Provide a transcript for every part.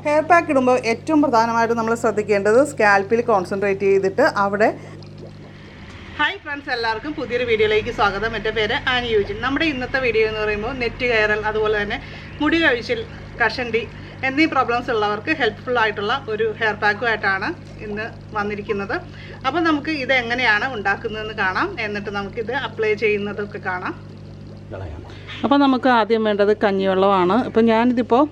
Hair pack ഇടുമ്പോൾ ഏറ്റവും പ്രധാനമായിട്ട് നമ്മൾ ശ്രദ്ധിക്കേണ്ടത് സ്കാൽപ്പിൽ കോൺസെൻട്രേറ്റ് ചെയ്തിട്ട് അവിടെ. ഹായ് ഫ്രണ്ട്സ്, എല്ലാവർക്കും പുതിയൊരു വീഡിയോയിലേക്ക് സ്വാഗതം. എൻ്റെ പേര് ആനി യൂജിൻ. നമ്മുടെ ഇന്നത്തെ വീഡിയോ എന്ന് പറയുമ്പോൾ നെറ്റ് കയറൽ, അതുപോലെ തന്നെ മുടി കഴിച്ചിൽ, കഷണ്ടി എന്നീ പ്രോബ്ലംസ് ഉള്ളവർക്ക് ഹെൽപ്ഫുൾ ആയിട്ടുള്ള ഒരു ഹെയർ പാക്കുമായിട്ടാണ് ഇന്ന് വന്നിരിക്കുന്നത്. അപ്പോൾ നമുക്ക് ഇത് എങ്ങനെയാണ് ഉണ്ടാക്കുന്നതെന്ന് കാണാം, എന്നിട്ട് നമുക്കിത് അപ്ലൈ ചെയ്യുന്നതൊക്കെ കാണാം. അപ്പോൾ നമുക്ക് ആദ്യം വേണ്ടത് കഞ്ഞിവെള്ളമാണ്. അപ്പോൾ ഞാനിതിപ്പോൾ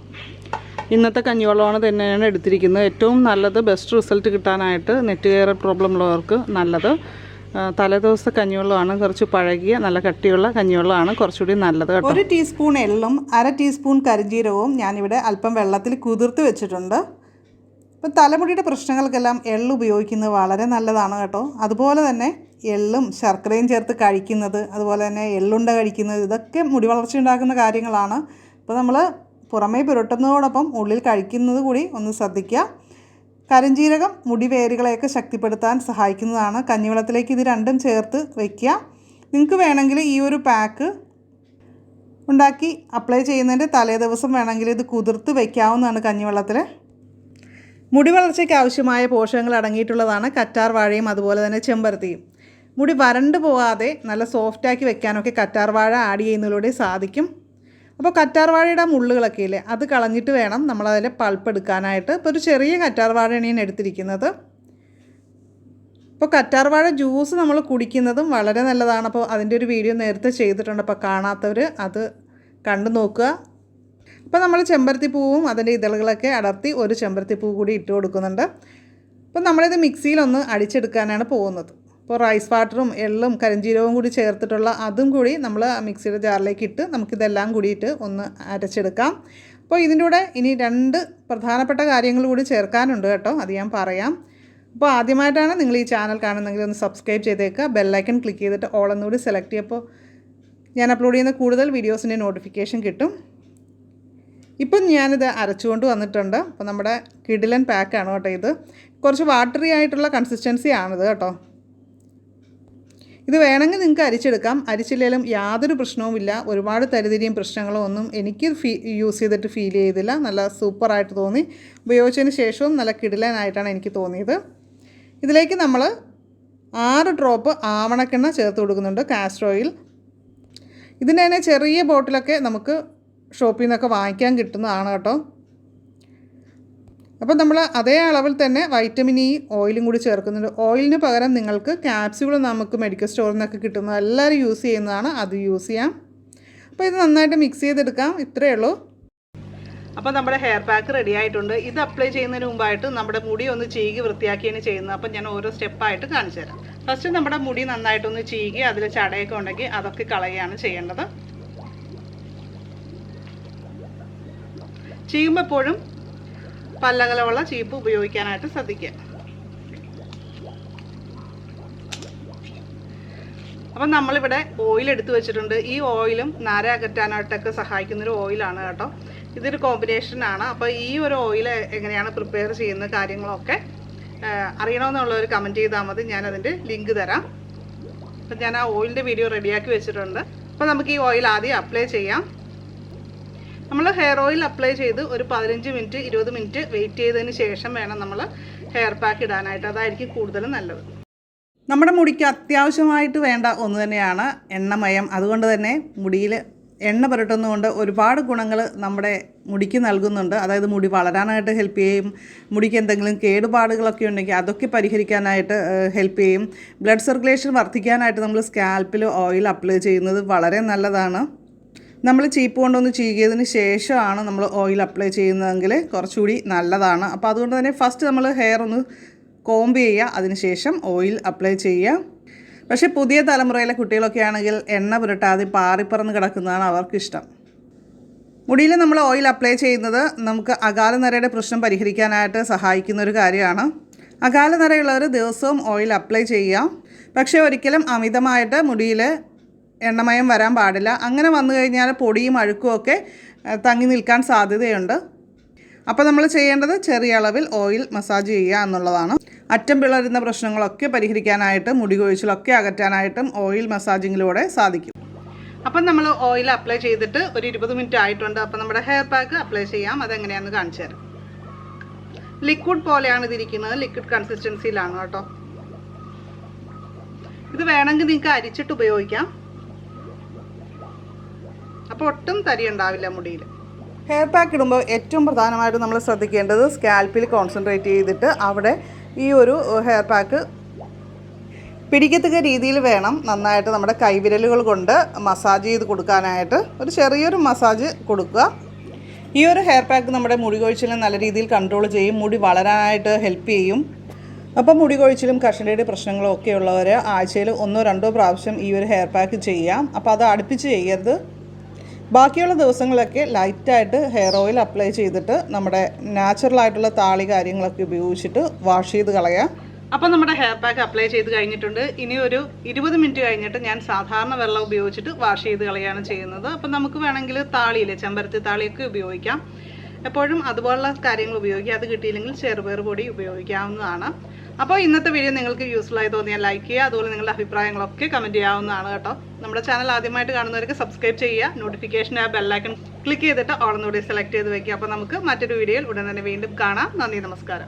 ഇന്നത്തെ കഞ്ഞിവെള്ളമാണ് തന്നെയാണ് എടുത്തിരിക്കുന്നത്. ഏറ്റവും നല്ലത്, ബെസ്റ്റ് റിസൾട്ട് കിട്ടാനായിട്ട് നെറ്റ് കയറൽ പ്രോബ്ലം ഉള്ളവർക്ക് നല്ലത് തലേദിവസത്തെ കഞ്ഞിവെള്ളമാണ്. കുറച്ച് പഴകിയ നല്ല കട്ടിയുള്ള കഞ്ഞിവെള്ളമാണ് കുറച്ചുകൂടി നല്ലത് കേട്ടോ. 1 ടീസ്പൂൺ എള്ളും 1/2 ടീസ്പൂൺ കരിഞ്ജീരകവും ഞാനിവിടെ അല്പം വെള്ളത്തിൽ കുതിർത്ത് വെച്ചിട്ടുണ്ട്. ഇപ്പം തലമുടിയുടെ പ്രശ്നങ്ങൾക്കെല്ലാം എള്ള് ഉപയോഗിക്കുന്നത് വളരെ നല്ലതാണ് കേട്ടോ. അതുപോലെ തന്നെ എള്ളും ശർക്കരയും ചേർത്ത് കഴിക്കുന്നത്, അതുപോലെ തന്നെ എള്ളുണ്ട കഴിക്കുന്നത്, ഇതൊക്കെ മുടി വളർച്ച ഉണ്ടാക്കുന്ന കാര്യങ്ങളാണ്. ഇപ്പോൾ നമ്മൾ പുറമേ പുരട്ടുന്നതോടൊപ്പം ഉള്ളിൽ കഴിക്കുന്നത് കൂടി ഒന്ന് ശ്രദ്ധിക്കുക. കരിഞ്ജീരകം മുടി വേരുകളെയൊക്കെ ശക്തിപ്പെടുത്താൻ സഹായിക്കുന്നതാണ്. കഞ്ഞിവെള്ളത്തിലേക്ക് ഇത് രണ്ടും ചേർത്ത് വയ്ക്കുക. നിങ്ങൾക്ക് വേണമെങ്കിൽ ഈ ഒരു പാക്ക് ഉണ്ടാക്കി അപ്ലൈ ചെയ്യുന്നതിൻ്റെ തലേ ദിവസം വേണമെങ്കിൽ ഇത് കുതിർത്ത് വയ്ക്കാവുന്നതാണ് കഞ്ഞിവെള്ളത്തിൽ. മുടി വളർച്ചയ്ക്ക് ആവശ്യമായ പോഷകങ്ങൾ അടങ്ങിയിട്ടുള്ളതാണ് കറ്റാർ വാഴയും അതുപോലെ തന്നെ ചെമ്പരത്തിയും. മുടി വരണ്ടു പോകാതെ നല്ല സോഫ്റ്റാക്കി വെക്കാനൊക്കെ കറ്റാർ വാഴ ആഡ് ചെയ്യുന്നതിലൂടെ സാധിക്കും. അപ്പോൾ കറ്റാർ വാഴയുടെ മുള്ളുകളൊക്കെ ഇല്ലേ, അത് കളഞ്ഞിട്ട് വേണം നമ്മളതിൽ പൾപ്പ് എടുക്കാനായിട്ട്. ഇപ്പോൾ ഒരു ചെറിയ കറ്റാർ വാഴയാണ് ഞാൻ എടുത്തിരിക്കുന്നത്. ഇപ്പോൾ കറ്റാർ വാഴ ജ്യൂസ് നമ്മൾ കുടിക്കുന്നതും വളരെ നല്ലതാണ്. അപ്പോൾ അതിൻ്റെ ഒരു വീഡിയോ നേരത്തെ ചെയ്തിട്ടുണ്ട്, അപ്പോൾ കാണാത്തവർ അത് കണ്ടു നോക്കുക. അപ്പോൾ നമ്മൾ ചെമ്പരത്തിപ്പൂവും അതിൻ്റെ ഇതളുകളൊക്കെ അടർത്തി ഒരു ചെമ്പരത്തിപ്പൂ കൂടി ഇട്ട് കൊടുക്കുന്നുണ്ട്. അപ്പോൾ നമ്മളിത് മിക്സിയിലൊന്ന് അടിച്ചെടുക്കാനാണ് പോകുന്നത്. ഇപ്പോൾ റൈസ് വാട്ടറും എള്ളും കരിഞ്ജീരകവും കൂടി ചേർത്തിട്ടുള്ള അതും കൂടി നമ്മൾ മിക്സിയുടെ ജാറിലേക്ക് ഇട്ട് നമുക്കിതെല്ലാം കൂടിയിട്ട് ഒന്ന് അരച്ചെടുക്കാം. അപ്പോൾ ഇതിൻ്റെ കൂടെ ഇനി 2 പ്രധാനപ്പെട്ട കാര്യങ്ങൾ കൂടി ചേർക്കാനുണ്ട് കേട്ടോ, അത് ഞാൻ പറയാം. അപ്പോൾ ആദ്യമായിട്ടാണ് നിങ്ങൾ ഈ ചാനൽ കാണുന്നതെങ്കിൽ ഒന്ന് സബ്സ്ക്രൈബ് ചെയ്തേക്കുക. ബെല്ലൈക്കൺ ക്ലിക്ക് ചെയ്തിട്ട് ഓൾ എന്നുകൂടി സെലക്ട് ചെയ്യുമ്പോൾ ഞാൻ അപ്ലോഡ് ചെയ്യുന്ന കൂടുതൽ വീഡിയോസിൻ്റെ നോട്ടിഫിക്കേഷൻ കിട്ടും. ഇപ്പം ഞാനിത് അരച്ചുകൊണ്ട് വന്നിട്ടുണ്ട്. അപ്പോൾ നമ്മുടെ കിഡിലൻ പാക്കാണ് കേട്ടോ ഇത്. കുറച്ച് വാട്ടറി ആയിട്ടുള്ള കൺസിസ്റ്റൻസി ആണിത് കേട്ടോ. ഇത് വേണമെങ്കിൽ നിങ്ങൾക്ക് അരിച്ചെടുക്കാം, അരിച്ചില്ലെങ്കിലും യാതൊരു പ്രശ്നവുമില്ല. ഒരുപാട് തരിതിരിയും പ്രശ്നങ്ങളോ ഒന്നും എനിക്ക് യൂസ് ചെയ്തിട്ട് ഫീൽ ചെയ്തില്ല. നല്ല സൂപ്പറായിട്ട് തോന്നി. ഉപയോഗിച്ചതിന് ശേഷവും നല്ല കിടിലനായിട്ടാണ് എനിക്ക് തോന്നിയത്. ഇതിലേക്ക് നമ്മൾ 6 ഡ്രോപ്പ് ആവണക്കെണ്ണ ചേർത്ത് കൊടുക്കുന്നുണ്ട്, കാസ്റ്റർ ഓയിൽ. ഇതിൻ്റെ തന്നെ ചെറിയ ബോട്ടിലൊക്കെ നമുക്ക് ഷോപ്പിൽ നിന്നൊക്കെ വാങ്ങിക്കാൻ കിട്ടുന്നതാണ് കേട്ടോ. അപ്പോൾ നമ്മൾ അതേ അളവിൽ തന്നെ വൈറ്റമിൻ ഇ ഓയിലും കൂടി ചേർക്കുന്നുണ്ട്. ഓയിലിന് പകരം നിങ്ങൾക്ക് ക്യാപ്സ്യൂൾ നമുക്ക് മെഡിക്കൽ സ്റ്റോറിൽ നിന്നൊക്കെ കിട്ടുന്നത് എല്ലാവരും യൂസ് ചെയ്യുന്നതാണ്, അത് യൂസ് ചെയ്യാം. അപ്പോൾ ഇത് നന്നായിട്ട് മിക്സ് ചെയ്തെടുക്കാം. ഇത്രയേ ഉള്ളൂ. അപ്പോൾ നമ്മുടെ ഹെയർ പാക്ക് റെഡി ആയിട്ടുണ്ട്. ഇത് അപ്ലൈ ചെയ്യുന്നതിന് മുമ്പായിട്ട് നമ്മുടെ മുടി ഒന്ന് ചീകി വൃത്തിയാക്കിയാണ് ചെയ്യുന്നത്. അപ്പോൾ ഞാൻ ഓരോ സ്റ്റെപ്പായിട്ട് കാണിച്ചു തരാം. ഫസ്റ്റ് നമ്മുടെ മുടി നന്നായിട്ടൊന്ന് ചീകി അതിൽ ചടയൊക്കെ ഉണ്ടെങ്കിൽ അതൊക്കെ കളയുകയാണ് ചെയ്യേണ്ടത്. ചീകുമ്പോൾ എപ്പോഴും പല്ലകലമുള്ള ചീപ്പ് ഉപയോഗിക്കാനായിട്ട് ശ്രദ്ധിക്കുക. അപ്പം നമ്മളിവിടെ ഓയിൽ എടുത്ത് വെച്ചിട്ടുണ്ട്. ഈ ഓയിലും നര അകറ്റാനായിട്ടൊക്കെ സഹായിക്കുന്നൊരു ഓയിലാണ് കേട്ടോ. ഇതൊരു കോമ്പിനേഷനാണ്. അപ്പോൾ ഈ ഒരു ഓയിൽ എങ്ങനെയാണ് പ്രിപ്പയർ ചെയ്യുന്ന കാര്യങ്ങളൊക്കെ അറിയണമെന്നുള്ളവർ കമൻറ്റ് ചെയ്താൽ മതി, ഞാനതിൻ്റെ ലിങ്ക് തരാം. അപ്പം ഞാൻ ആ ഓയിലിൻ്റെ വീഡിയോ റെഡിയാക്കി വെച്ചിട്ടുണ്ട്. അപ്പോൾ നമുക്ക് ഈ ഓയിൽ ആദ്യം അപ്ലൈ ചെയ്യാം. നമ്മൾ ഹെയർ ഓയിൽ അപ്ലൈ ചെയ്ത് ഒരു 15 മിനിറ്റ് 20 മിനിറ്റ് വെയിറ്റ് ചെയ്തതിന് ശേഷം വേണം നമ്മൾ ഹെയർ പാക്ക് ഇടാനായിട്ട്. അതായിരിക്കും കൂടുതലും നല്ലത്. നമ്മുടെ മുടിക്ക് അത്യാവശ്യമായിട്ട് വേണ്ട ഒന്ന് തന്നെയാണ് എണ്ണമയം. അതുകൊണ്ട് തന്നെ മുടിയിൽ എണ്ണ പുരട്ടുന്നതുകൊണ്ട് ഒരുപാട് ഗുണങ്ങൾ നമ്മുടെ മുടിക്ക് നൽകുന്നുണ്ട്. അതായത് മുടി വളരാനായിട്ട് ഹെൽപ്പ് ചെയ്യും. മുടിക്ക് എന്തെങ്കിലും കേടുപാടുകളൊക്കെ ഉണ്ടെങ്കിൽ അതൊക്കെ പരിഹരിക്കാനായിട്ട് ഹെൽപ്പ് ചെയ്യും. ബ്ലഡ് സർക്കുലേഷൻ വർദ്ധിക്കാനായിട്ട് നമ്മൾ സ്കാൽപ്പിൽ ഓയിൽ അപ്ലൈ ചെയ്യുന്നത് വളരെ നല്ലതാണ്. നമ്മൾ ചീപ്പ് കൊണ്ടൊന്ന് ചീകിയതിന് ശേഷമാണ് നമ്മൾ ഓയിൽ അപ്ലൈ ചെയ്യുന്നതെങ്കിൽ കുറച്ചുകൂടി നല്ലതാണ്. അപ്പോൾ അതുകൊണ്ട് തന്നെ ഫസ്റ്റ് നമ്മൾ ഹെയർ ഒന്ന് കോംബ് ചെയ്യുക, അതിന് ശേഷം ഓയിൽ അപ്ലൈ ചെയ്യുക. പക്ഷേ പുതിയ തലമുറയിലെ കുട്ടികളൊക്കെ ആണെങ്കിൽ എണ്ണ പുരട്ടാതെ പാറിപ്പറന്ന് കിടക്കുന്നതാണ് അവർക്കിഷ്ടം. മുടിയിൽ നമ്മൾ ഓയിൽ അപ്ലൈ ചെയ്യുന്നത് നമുക്ക് അകാലനരയുടെ പ്രശ്നം പരിഹരിക്കാനായിട്ട് സഹായിക്കുന്ന ഒരു കാര്യമാണ്. അകാലനരയുള്ളവർ ദിവസവും ഓയിൽ അപ്ലൈ ചെയ്യുക. പക്ഷേ ഒരിക്കലും അമിതമായിട്ട് മുടിയിൽ എണ്ണമയം വരാൻ പാടില്ല. അങ്ങനെ വന്നു കഴിഞ്ഞാൽ പൊടിയും അഴുക്കും ഒക്കെ തങ്ങി നിൽക്കാൻ സാധ്യതയുണ്ട്. അപ്പോൾ നമ്മൾ ചെയ്യേണ്ടത് ചെറിയ അളവിൽ ഓയിൽ മസാജ് ചെയ്യുക എന്നുള്ളതാണ്. അറ്റം പിളരുന്ന പ്രശ്നങ്ങളൊക്കെ പരിഹരിക്കാനായിട്ട്, മുടി കൊഴിച്ചിലൊക്കെ അകറ്റാനായിട്ടും ഓയിൽ മസാജിങ്ങിലൂടെ സാധിക്കും. അപ്പം നമ്മൾ ഓയിൽ അപ്ലൈ ചെയ്തിട്ട് ഒരു 20 മിനിറ്റ് ആയിട്ടുണ്ട്. അപ്പം നമ്മുടെ ഹെയർ പാക്ക് അപ്ലൈ ചെയ്യാം. അതെങ്ങനെയാണെന്ന് കാണിച്ചു തരാം. ലിക്വിഡ് പോലെയാണ് ഇതിരിക്കുന്നത്, ലിക്വിഡ് കൺസിസ്റ്റൻസിയിലാണ് കേട്ടോ. ഇത് വേണമെങ്കിൽ നിങ്ങൾക്ക് അരിച്ചിട്ട് ഉപയോഗിക്കാം, അപ്പോൾ ഒട്ടും തരി ഉണ്ടാവില്ല മുടിയിൽ. ഹെയർ പാക്ക് ഇടുമ്പോൾ ഏറ്റവും പ്രധാനമായിട്ട് നമ്മൾ ശ്രദ്ധിക്കേണ്ടത് സ്കാൽപ്പിൽ കോൺസെൻട്രേറ്റ് ചെയ്തിട്ട് അവിടെ ഈ ഒരു ഹെയർ പാക്ക് പിടിക്കത്തക്ക രീതിയിൽ വേണം നന്നായിട്ട് നമ്മുടെ കൈവിരലുകൾ കൊണ്ട് മസാജ് ചെയ്ത് കൊടുക്കാനായിട്ട്. ഒരു ചെറിയൊരു മസാജ് കൊടുക്കുക. ഈ ഒരു ഹെയർ പാക്ക് നമ്മുടെ മുടി കൊഴിച്ചിലിനെ നല്ല രീതിയിൽ കൺട്രോൾ ചെയ്യും, മുടി വളരാനായിട്ട് ഹെൽപ്പ് ചെയ്യും. അപ്പോൾ മുടി കൊഴിച്ചിലും കഷണ്ടിയുടെ പ്രശ്നങ്ങളും ഒക്കെ ഉള്ളവർ ആഴ്ചയിൽ 1-2 പ്രാവശ്യം ഈ ഒരു ഹെയർ പാക്ക് ചെയ്യാം. അപ്പോൾ അത് അടുപ്പിച്ച് ചെയ്യരുത്. ബാക്കിയുള്ള ദിവസങ്ങളൊക്കെ ലൈറ്റായിട്ട് ഹെയർ ഓയിൽ അപ്ലൈ ചെയ്തിട്ട് നമ്മുടെ നാച്ചുറലായിട്ടുള്ള താളി കാര്യങ്ങളൊക്കെ ഉപയോഗിച്ചിട്ട് വാഷ് ചെയ്ത് കളയാം. അപ്പോൾ നമ്മുടെ ഹെയർ പാക്ക് അപ്ലൈ ചെയ്ത് കഴിഞ്ഞിട്ടുണ്ട്. ഇനി ഒരു 20 മിനിറ്റ് കഴിഞ്ഞിട്ട് ഞാൻ സാധാരണ വെള്ളം ഉപയോഗിച്ചിട്ട് വാഷ് ചെയ്ത് കളയാണ് ചെയ്യുന്നത്. അപ്പോൾ നമുക്ക് വേണമെങ്കിൽ താളിയില്ലേ, ചെമ്പരത്തി താളിയൊക്കെ ഉപയോഗിക്കാം. എപ്പോഴും അതുപോലുള്ള കാര്യങ്ങൾ ഉപയോഗിക്കുക. അത് കിട്ടിയില്ലെങ്കിൽ ചെറുപയർ പൊടി ഉപയോഗിക്കാവുന്നതാണ്. അപ്പോൾ ഇന്നത്തെ വീഡിയോ നിങ്ങൾക്ക് യൂസ്ഫുൾ ആയി തോന്നിയാൽ ലൈക്ക് ചെയ്യുക. അതുപോലെ നിങ്ങളുടെ അഭിപ്രായങ്ങളൊക്കെ കമൻറ്റ് ചെയ്യാവുന്നതാണ് കേട്ടോ. നമ്മുടെ ചാനൽ ആദ്യമായിട്ട് കാണുന്നവർക്ക് സബ്സ്ക്രൈബ് ചെയ്യുക. നോട്ടിഫിക്കേഷൻ ആ ബെല്ലൈക്കൺ ക്ലിക്ക് ചെയ്തിട്ട് ഓൾ എന്നുകൂടി സെലക്ട് ചെയ്ത് വയ്ക്കുക. അപ്പോൾ നമുക്ക് മറ്റൊരു വീഡിയോയിൽ ഉടൻ തന്നെ വീണ്ടും കാണാം. നന്ദി, നമസ്കാരം.